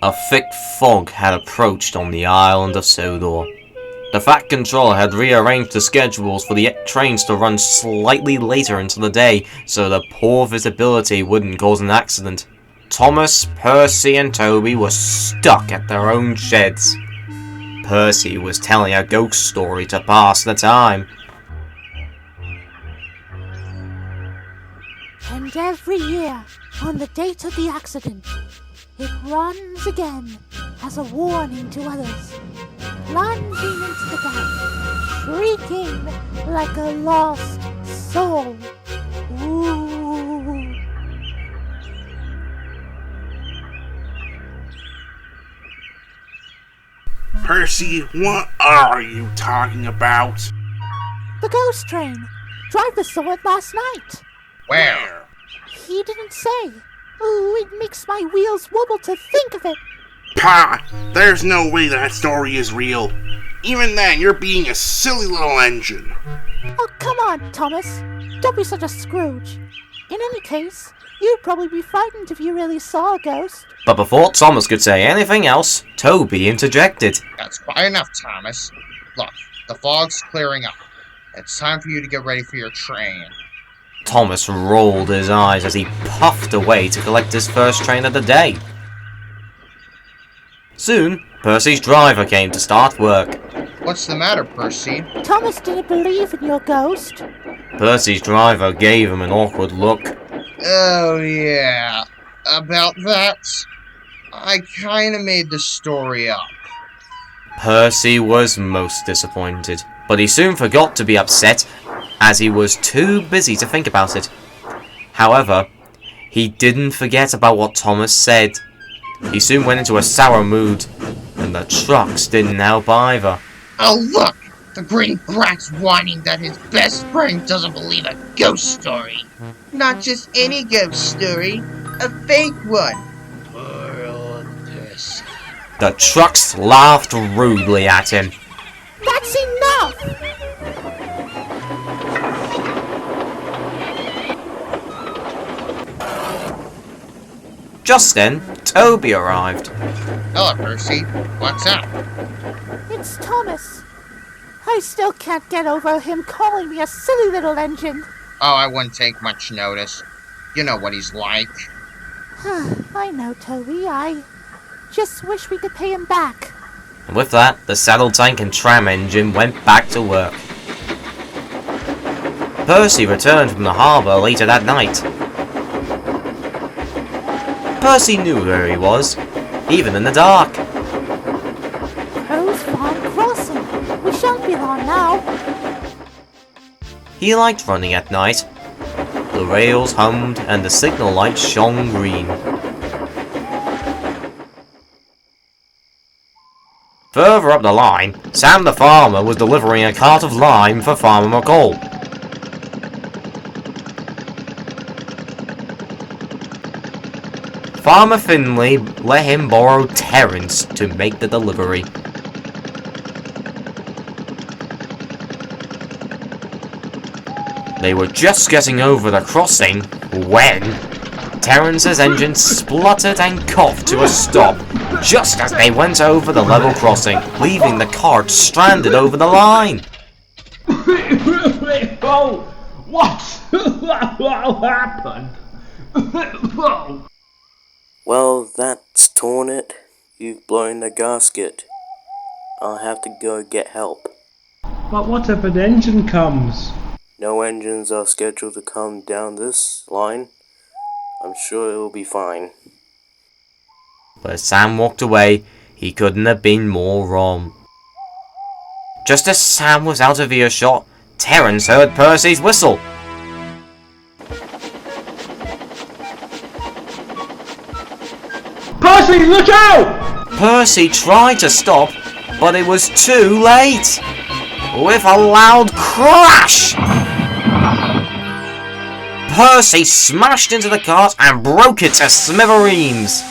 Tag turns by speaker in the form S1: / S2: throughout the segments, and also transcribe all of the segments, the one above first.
S1: A thick fog had approached on the island of Sodor. The Fat Controller had rearranged the schedules for the trains to run slightly later into the day so the poor visibility wouldn't cause an accident. Thomas, Percy and Toby were stuck at their own sheds. Percy was telling a ghost story to pass the time.
S2: And every year, on the date of the accident, it runs again as a warning to others, plunging into the dark, shrieking like a lost soul. Ooh.
S3: Percy, what are you talking about?
S2: The ghost train. Driver saw it last night.
S3: Where?
S2: He didn't say. Ooh, it makes my wheels wobble to think of it.
S3: Pah! There's no way that story is real. Even then, you're being a silly little engine.
S2: Oh, come on, Thomas. Don't be such a Scrooge. In any case, you'd probably be frightened if you really saw a ghost.
S1: But before Thomas could say anything else, Toby interjected.
S4: That's quite enough, Thomas. Look, the fog's clearing up. It's time for you to get ready for your train.
S1: Thomas rolled his eyes as he puffed away to collect his first train of the day. Soon, Percy's driver came to start work.
S4: What's the matter, Percy?
S2: Thomas didn't believe in your ghost.
S1: Percy's driver gave him an awkward look.
S4: Oh, yeah. About that? I kinda made the story up.
S1: Percy was most disappointed, but he soon forgot to be upset as he was too busy to think about it. However, he didn't forget about what Thomas said. He soon went into a sour mood, and the trucks didn't help either.
S4: Oh, look! The green brat's whining that his best friend doesn't believe a ghost story. Not just any ghost story, a fake one. Poor old Percy.
S1: The trucks laughed rudely at him.
S2: That's enough!
S1: Just then, Toby arrived.
S4: Hello, Percy. What's up?
S2: It's Thomas. I still can't get over him calling me a silly little engine.
S4: Oh, I wouldn't take much notice. You know what he's like.
S2: I know, Toby. I just wish we could pay him back.
S1: And with that, the saddle tank and tram engine went back to work. Percy returned from the harbour later that night. Percy knew where he was, even in the dark.
S2: Crow's Farm Crossing. We shan't be long now.
S1: He liked running at night. The rails hummed and the signal lights shone green. Further up the line, Sam the farmer was delivering a cart of lime for Farmer McCall. Farmer Finley let him borrow Terrence to make the delivery. They were just getting over the crossing when Terrence's engine spluttered and coughed to a stop just as they went over the level crossing, leaving the cart stranded over the line.
S5: Oh, what happened?
S6: Well, that's torn it. You've blown the gasket. I'll have to go get help.
S5: But what if an engine comes?
S6: No engines are scheduled to come down this line. I'm sure it will be fine.
S1: But as Sam walked away, he couldn't have been more wrong. Just as Sam was out of earshot, Terrence heard Percy's whistle.
S5: Percy, look out!
S1: Percy tried to stop, but it was too late. With a loud crash, Percy smashed into the cart and broke it to smithereens.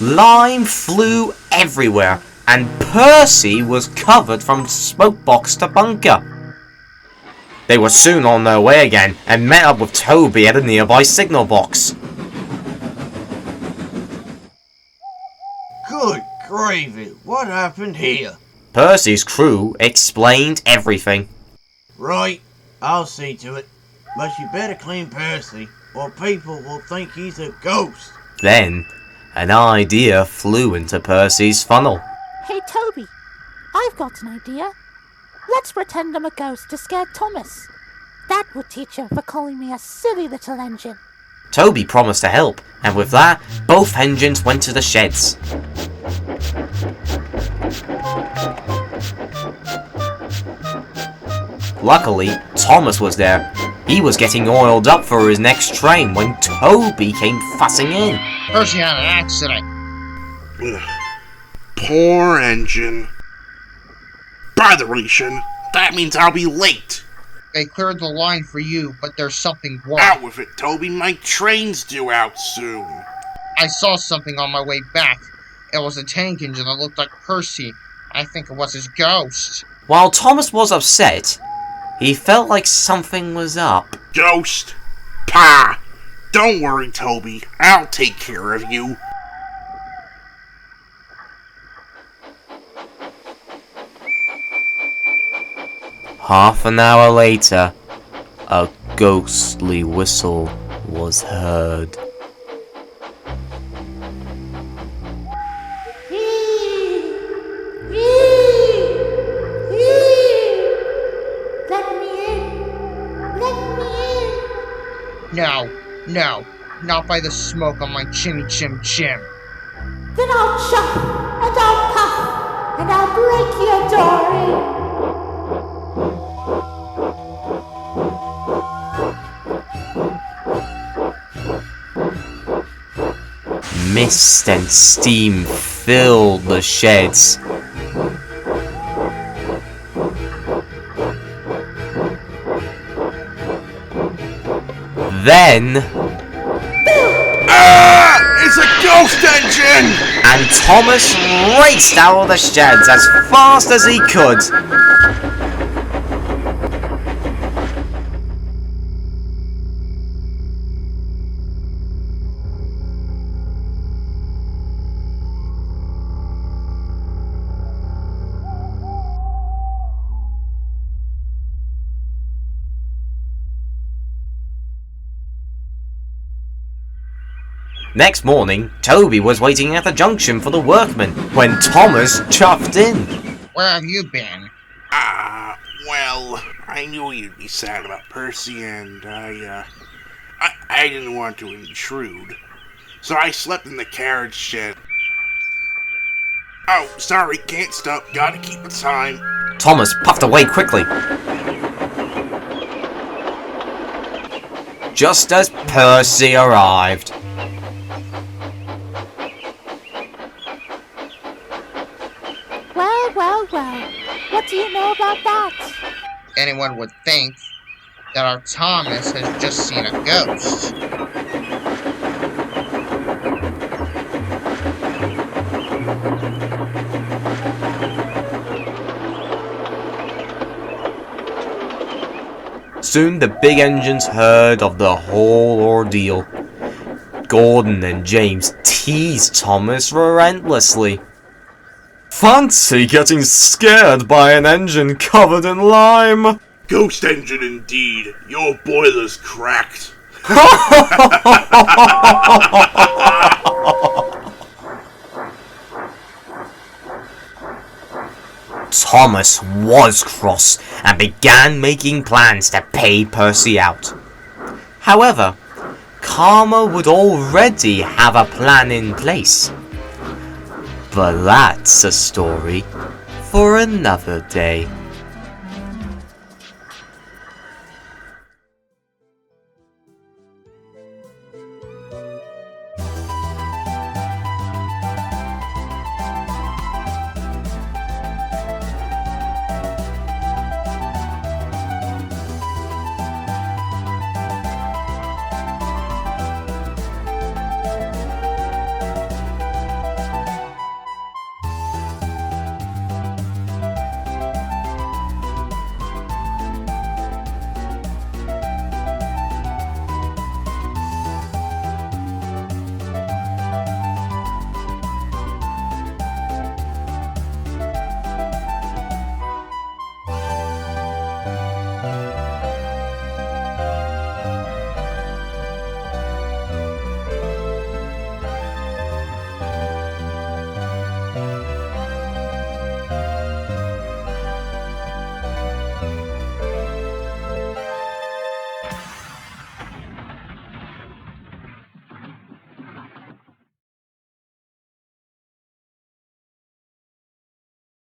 S1: Lime flew everywhere, and Percy was covered from smoke box to bunker. They were soon on their way again, and met up with Toby at a nearby signal box.
S7: gravy, what happened here?
S1: Percy's crew explained everything.
S7: Right, I'll see to it. But you better clean Percy, or people will think he's a ghost.
S1: Then, an idea flew into Percy's funnel.
S2: Hey, Toby, I've got an idea. Let's pretend I'm a ghost to scare Thomas. That would teach her for calling me a silly little engine.
S1: Toby promised to help, and with that, both engines went to the sheds. Luckily, Thomas was there. He was getting oiled up for his next train when Toby came fussing in.
S4: Percy had an accident.
S3: Poor engine. By the way, Shin, that means I'll be late.
S4: They cleared the line for you, but there's something wrong.
S3: Out with it, Toby. My train's due out soon.
S4: I saw something on my way back. It was a tank engine that looked like Percy. I think it was his ghost.
S1: While Thomas was upset, he felt like something was up.
S3: Ghost? Pah! Don't worry, Toby. I'll take care of you.
S1: Half an hour later, a ghostly whistle was heard.
S4: No, not by the smoke on my chimmy chim chim.
S2: Then I'll chuff, and I'll puff, and I'll break your door in.
S1: Mist and steam filled the sheds. Then...
S3: It's a ghost engine!
S1: And Thomas raced out of the sheds as fast as he could. Next morning, Toby was waiting at the junction for the workmen when Thomas chuffed in.
S4: Where have you been?
S3: Well, I knew you'd be sad about Percy, and I didn't want to intrude. So I slept in the carriage shed. Oh, sorry, can't stop, gotta keep the time.
S1: Thomas puffed away quickly. Just as Percy arrived.
S2: Well, what do you know about that?
S4: Anyone would think that our Thomas has just seen a ghost.
S1: Soon the big engines heard of the whole ordeal. Gordon and James teased Thomas relentlessly. Fancy getting scared by an engine covered in lime!
S3: Ghost engine indeed. Your boiler's cracked.
S1: Thomas was cross and began making plans to pay Percy out. However, Karma would already have a plan in place. But that's a story for another day.